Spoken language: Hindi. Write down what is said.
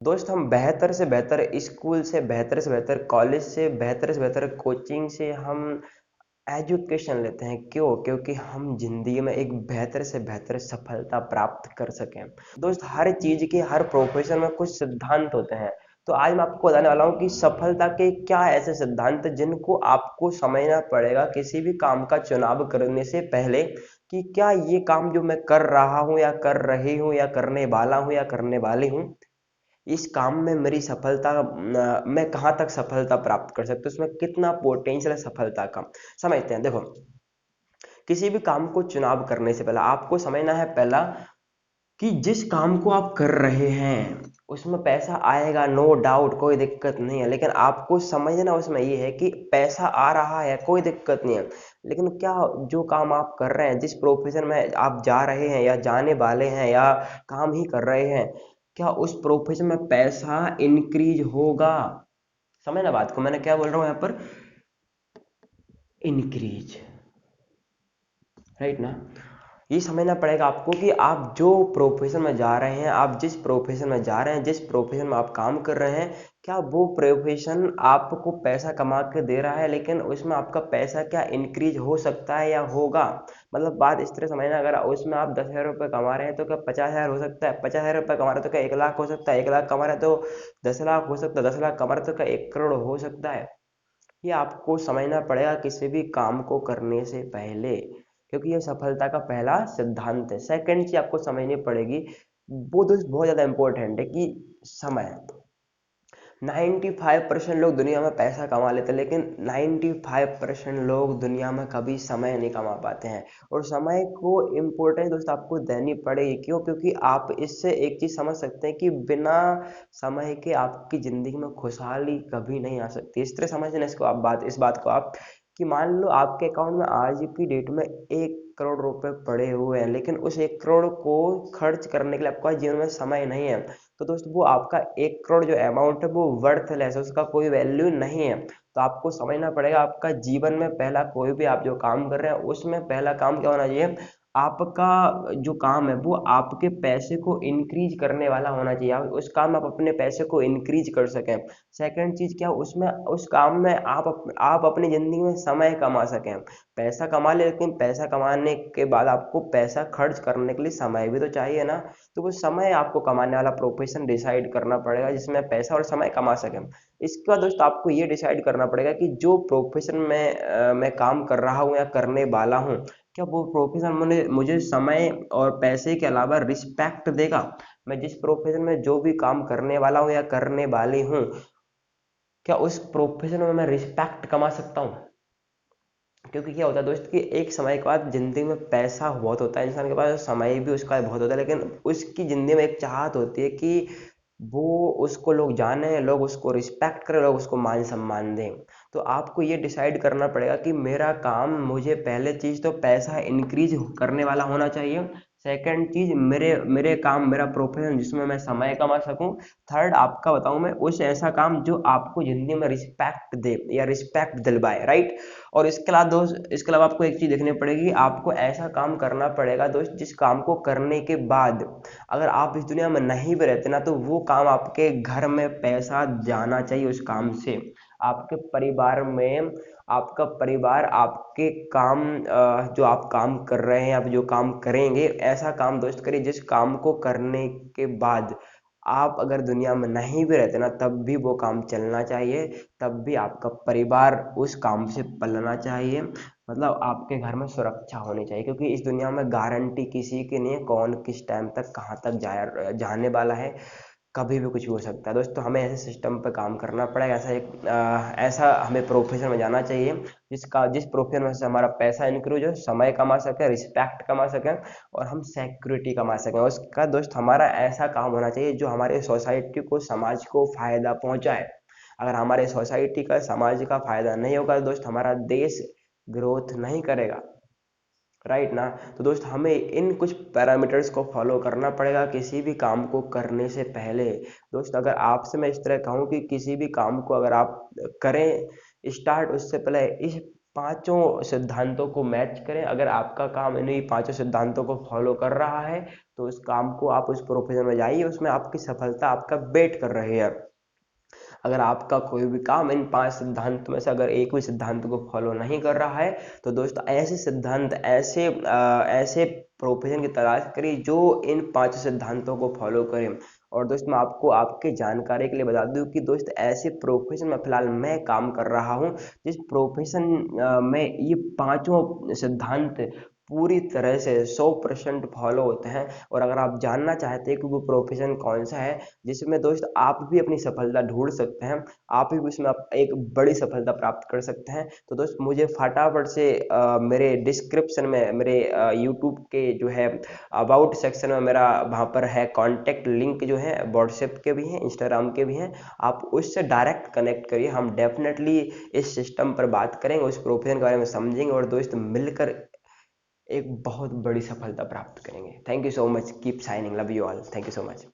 दोस्त हम बेहतर से बेहतर स्कूल से बेहतर कॉलेज से बेहतर कोचिंग से हम एजुकेशन लेते हैं। क्यों? क्योंकि हम जिंदगी में एक बेहतर से बेहतर सफलता प्राप्त कर सकें। दोस्त हर चीज के हर प्रोफेशन में कुछ सिद्धांत होते हैं। तो आज मैं आपको बताने वाला हूँ कि सफलता के क्या ऐसे सिद्धांत हैं जिनको आपको समझना पड़ेगा किसी भी काम का चुनाव करने से पहले, कि क्या ये काम जो मैं कर रहा हूँ या कर रही हूँ या करने वाला हूँ या करने वाली हूँ, इस काम में मेरी सफलता मैं कहाँ तक सफलता प्राप्त कर सकता हूँ, उसमें कितना पोटेंशियल है सफलता का। समझते हैं। देखो, किसी भी काम को चुनाव करने से पहले आपको समझना है पहला, कि जिस काम को आप कर रहे हैं उसमें पैसा आएगा, नो डाउट, कोई दिक्कत नहीं है। लेकिन आपको समझना उसमें ये है कि पैसा आ रहा है, कोई दिक्कत नहीं है, लेकिन क्या जो काम आप कर रहे हैं, जिस प्रोफेशन में आप जा रहे हैं या जाने वाले हैं या काम ही कर रहे हैं, क्या उस प्रोफेशन में पैसा इंक्रीज होगा? समझना बात को, मैंने क्या बोल रहा हूँ यहाँ पर, इंक्रीज, राइट ना। ये समझना पड़ेगा आपको कि आप जो प्रोफेशन में जा रहे हैं, आप जिस प्रोफेशन में जा रहे हैं, जिस प्रोफेशन में आप काम कर रहे हैं, क्या वो प्रोफेशन आपको पैसा कमा के दे रहा है, लेकिन उसमें आपका पैसा क्या इंक्रीज हो सकता है या होगा? मतलब बात इस तरह समझना, अगर उसमें आप 10,000 रुपये कमा रहे हैं तो क्या 50,000 हो सकता है? 50,000 रुपये कमा रहे हैं तो क्या 1 लाख हो सकता है? 1 लाख कमा रहे हैं तो 10 लाख हो सकता है? 10 लाख कमा रहे हैं तो क्या 1 करोड़ हो सकता है? ये आपको समझना पड़ेगा किसी भी काम को करने से पहले, क्योंकि ये सफलता का पहला सिद्धांत है। सेकंड चीज आपको समझनी पड़ेगी, वो दोस्त बहुत ज्यादा इंपॉर्टेंट है, कि समय। 95% लोग दुनिया में पैसा कमा लेते हैं, लेकिन 95% लोग दुनिया में कभी समय नहीं कमा पाते हैं। और समय को इम्पोर्टेंस दोस्त आपको देनी पड़ेगी। क्यों? क्योंकि आप इससे एक चीज समझ सकते हैं कि बिना समय के आपकी जिंदगी में खुशहाली कभी नहीं आ सकती। इस तरह समझना इसको आप, बात इस बात को आप, कि मान लो आपके अकाउंट में आज की डेट में 1 करोड़ रुपए पड़े हुए हैं, लेकिन उस 1 करोड़ को खर्च करने के लिए आपका जीवन में समय नहीं है, तो दोस्त वो आपका 1 करोड़ जो अमाउंट है वो वर्थलेस है, उसका कोई वैल्यू नहीं है। तो आपको समझना पड़ेगा, आपका जीवन में पहला कोई भी आप जो काम कर रहे हैं उसमें पहला काम क्या होना चाहिए, आपका जो काम है वो आपके पैसे को इंक्रीज करने वाला होना चाहिए। उस काम में आप अपने पैसे को इंक्रीज कर सकें। सेकंड चीज क्या, उसमें उस काम में आप अपनी जिंदगी में समय कमा सकें। पैसा कमा ले, लेकिन पैसा कमाने के बाद आपको पैसा खर्च करने के लिए समय भी तो चाहिए ना। तो वो समय आपको कमाने वाला प्रोफेशन डिसाइड करना पड़ेगा जिसमें पैसा और समय कमा सकें। इसके बाद दोस्त आपको ये डिसाइड करना पड़ेगा कि जो प्रोफेशन में मैं काम कर रहा हूँ या करने वाला हूँ, क्या वो प्रोफेशन मुझे मुझे समय और पैसे के अलावा रिस्पेक्ट देगा? मैं जिस प्रोफेशन में जो भी काम करने वाला हूँ या करने वाली हूँ, क्या उस प्रोफेशन में मैं रिस्पेक्ट कमा सकता हूँ? क्योंकि क्या होता है दोस्त, कि एक समय के बाद जिंदगी में पैसा बहुत होता है इंसान के पास, समय भी उसका बहुत होता है, लेकिन उसकी जिंदगी में एक चाहत होती है कि वो उसको लोग जाने, लोग उसको रिस्पेक्ट करें, लोग उसको मान सम्मान दें। तो आपको ये डिसाइड करना पड़ेगा कि मेरा काम, मुझे पहले चीज तो पैसा इंक्रीज करने वाला होना चाहिए। सेकंड चीज, मेरे मेरे काम, मेरा प्रोफेशन जिसमें मैं समय कमा सकूं। थर्ड आपका बताऊं मैं, उस ऐसा काम जो आपको जिंदगी में रिस्पेक्ट दे या रिस्पेक्ट दिलवाए, राइट। और इसके अलावा दोस्त, इसके अलावा आपको एक चीज देखनी पड़ेगी, आपको ऐसा काम करना पड़ेगा दोस्त जिस काम को करने के बाद अगर आप इस दुनिया में नहीं भी रहते ना, तो वो काम आपके घर में पैसा जाना चाहिए उस काम से। आपके परिवार में, आपका परिवार आपके काम, जो आप काम कर रहे हैं, आप जो काम करेंगे, ऐसा काम दोस्त करिए जिस काम को करने के बाद आप अगर दुनिया में नहीं भी रहते ना, तब भी वो काम चलना चाहिए, तब भी आपका परिवार उस काम से पलना चाहिए। मतलब आपके घर में सुरक्षा होनी चाहिए, क्योंकि इस दुनिया में गारंटी किसी की नहीं है कौन किस टाइम तक कहाँ तक जाने वाला है। कभी भी कुछ भी हो सकता है दोस्तों। हमें ऐसे सिस्टम पर काम करना पड़ेगा, ऐसा हमें प्रोफेशन में जाना चाहिए जिस प्रोफेशन में से हमारा पैसा इंक्रीज हो, समय कमा सके, रिस्पेक्ट कमा सकें, और हम सिक्योरिटी कमा सकें। उसका दोस्त हमारा ऐसा काम होना चाहिए जो हमारे सोसाइटी को, समाज को फायदा पहुंचाए। अगर हमारे सोसाइटी का, समाज का फायदा नहीं होगा तो दोस्त हमारा देश ग्रोथ नहीं करेगा, राइट ना। तो दोस्त हमें इन कुछ पैरामीटर्स को फॉलो करना पड़ेगा किसी भी काम को करने से पहले। दोस्त अगर आपसे मैं इस तरह कहूँ कि किसी भी काम को अगर आप करें स्टार्ट, उससे पहले इस पांचों सिद्धांतों को मैच करें। अगर आपका काम इन्हीं पांचों सिद्धांतों को फॉलो कर रहा है तो उस काम को आप उस प्रोफेशन में जाइए, उसमें आपकी सफलता आपका वेट कर रही है। अगर आपका कोई भी काम इन पांच सिद्धांत में से अगर एक भी सिद्धांत को फॉलो नहीं कर रहा है तो दोस्तों ऐसे सिद्धांत, ऐसे प्रोफेशन की तलाश करिए जो इन पांच सिद्धांतों को फॉलो करें। और दोस्त मैं आपको आपके जानकारी के लिए बता दूं कि दोस्त ऐसे प्रोफेशन में फिलहाल मैं काम कर रहा हूं जिस प्रोफेशन में ये पांचों सिद्धांत पूरी तरह से 100% फॉलो होते हैं। और अगर आप जानना चाहते हैं कि वो प्रोफेशन कौन सा है जिसमें दोस्त आप भी अपनी सफलता ढूंढ सकते हैं, आप भी उसमें एक बड़ी सफलता प्राप्त कर सकते हैं, तो दोस्त मुझे फटाफट से मेरे डिस्क्रिप्शन में, मेरे यूट्यूब के जो है अबाउट सेक्शन में मेरा वहाँ पर है कॉन्टेक्ट लिंक जो है, व्हाट्सएप के भी हैं, इंस्टाग्राम के भी हैं, आप उससे डायरेक्ट कनेक्ट करिए। हम डेफिनेटली इस सिस्टम पर बात करेंगे, उस प्रोफेशन के बारे में समझेंगे और दोस्त मिलकर एक बहुत बड़ी सफलता प्राप्त करेंगे। Thank you so much, keep signing, love you all, thank you so much.